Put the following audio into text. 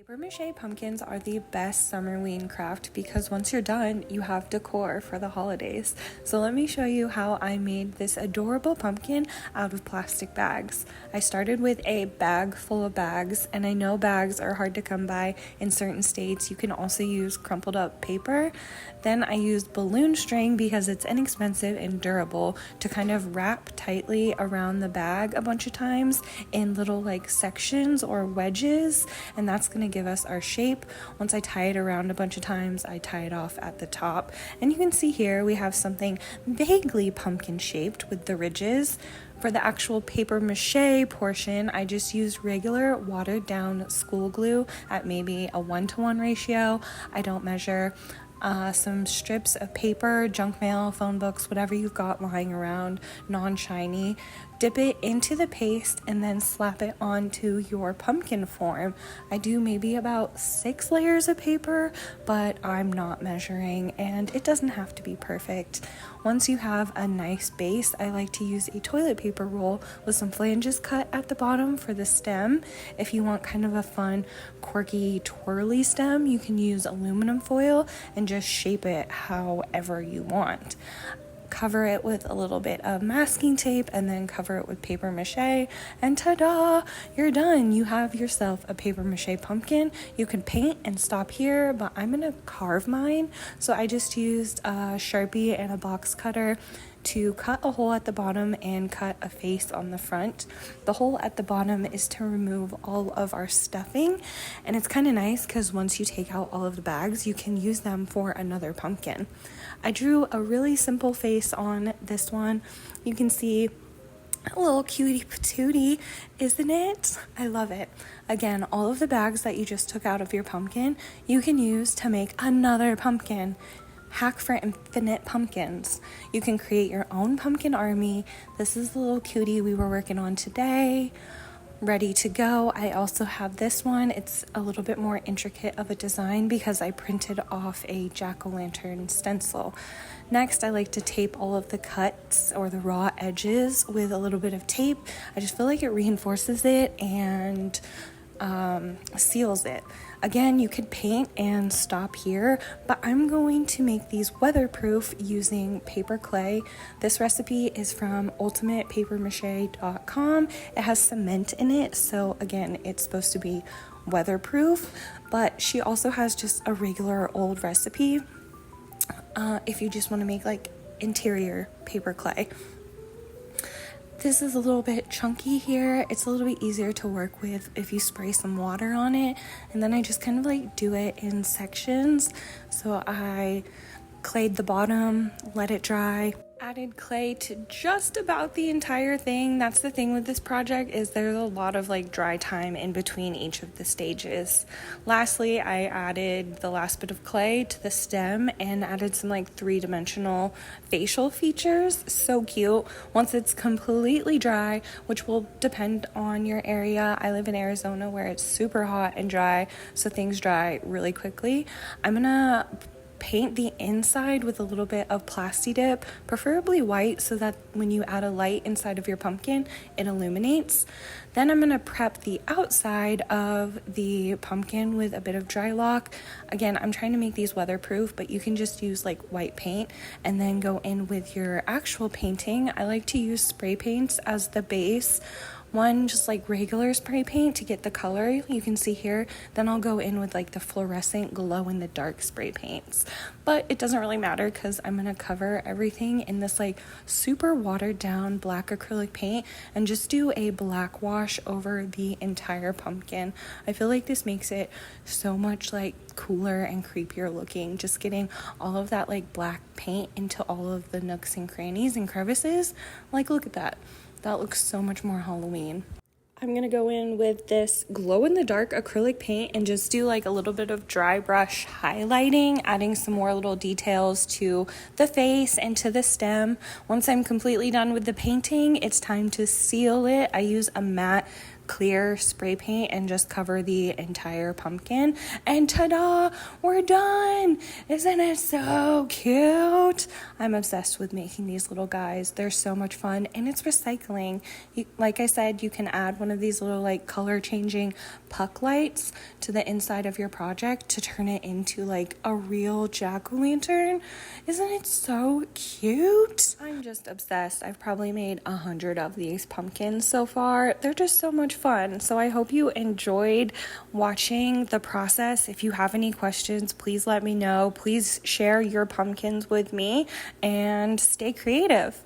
Papier-mâché pumpkins are the best summerween craft because once you're done, you have decor for the holidays. So let me show you how I made this adorable pumpkin out of plastic bags. I started with a bag full of bags, and I know bags are hard to come by in certain states. You can also use crumpled up paper. Then I used balloon string because it's inexpensive and durable to kind of wrap tightly around the bag a bunch of times in little sections or wedges, and that's going to give us our shape. Once I tie it around a bunch of times, I tie it off at the top, and you can see here we have something vaguely pumpkin shaped with the ridges. For the actual paper mache portion, I just used regular watered down school glue at maybe a 1-to-1 ratio. I don't measure. Some strips of paper, junk mail, phone books, whatever you've got lying around, non-shiny. Dip it into the paste and then slap it onto your pumpkin form. I do maybe about 6 layers of paper, but I'm not measuring and it doesn't have to be perfect. Once you have a nice base, I like to use a toilet paper roll with some flanges cut at the bottom for the stem. If you want kind of a fun, quirky, twirly stem, you can use aluminum foil and just shape it however you want. Cover it with a little bit of masking tape and then cover it with paper mache, and ta-da, you're done. You have yourself a paper mache pumpkin. You can paint and stop here, but I'm gonna carve mine, so I just used a Sharpie and a box cutter to cut a hole at the bottom and cut a face on the front. The hole at the bottom is to remove all of our stuffing, and it's kind of nice because once you take out all of the bags, you can use them for another pumpkin. I drew a really simple face on this one. You can see a little cutie patootie, isn't it? I love it. Again, all of the bags that you just took out of your pumpkin, you can use to make another pumpkin. Hack for infinite pumpkins. You can create your own pumpkin army. This is the little cutie we were working on today. Ready to go. I also have this one. It's a little bit more intricate of a design because I printed off a jack-o'-lantern stencil. Next, I like to tape all of the cuts or the raw edges with a little bit of tape. I just feel like it reinforces it and seals it. Again, you could paint and stop here, but I'm going to make these weatherproof using paper clay. This recipe is from ultimatepapermache.com. It has cement in it, so again, it's supposed to be weatherproof, but she also has just a regular old recipe if you just want to make interior paper clay. This is a little bit chunky here. It's a little bit easier to work with if you spray some water on it. And then I just kind of do it in sections. So I clayed the bottom, let it dry, added clay to just about the entire thing. That's the thing with this project, is there's a lot of dry time in between each of the stages. Lastly, I added the last bit of clay to the stem and added some 3-dimensional facial features. So cute. Once it's completely dry, which will depend on your area. I live in Arizona where it's super hot and dry, so things dry really quickly. I'm gonna paint the inside with a little bit of Plasti Dip, preferably white, so that when you add a light inside of your pumpkin, it illuminates. Then I'm going to prep the outside of the pumpkin with a bit of dry lock. Again, I'm trying to make these weatherproof, but you can just use white paint and then go in with your actual painting. I like to use spray paints as the base. One just regular spray paint to get the color you can see here. Then I'll go in with the fluorescent glow in the dark spray paints, but it doesn't really matter because I'm gonna cover everything in this super watered down black acrylic paint and just do a black wash over the entire pumpkin. I feel like this makes it so much cooler and creepier looking, just getting all of that black paint into all of the nooks and crannies and crevices. Look at that. That looks so much more Halloween. I'm going to go in with this glow-in-the-dark acrylic paint and just do a little bit of dry brush highlighting, adding some more little details to the face and to the stem. Once I'm completely done with the painting, it's time to seal it. I use a matte clear spray paint and just cover the entire pumpkin. And ta-da, we're done. Isn't it so cute? I'm obsessed with making these little guys. They're so much fun, and it's recycling. Like I said, you can add one of these little like color changing puck lights to the inside of your project to turn it into like a real jack-o'-lantern. Isn't it so cute? I'm just obsessed. I've probably made 100 of these pumpkins so far. They're just so much fun. So I hope you enjoyed watching the process. If you have any questions, please let me know. Please share your pumpkins with me and stay creative.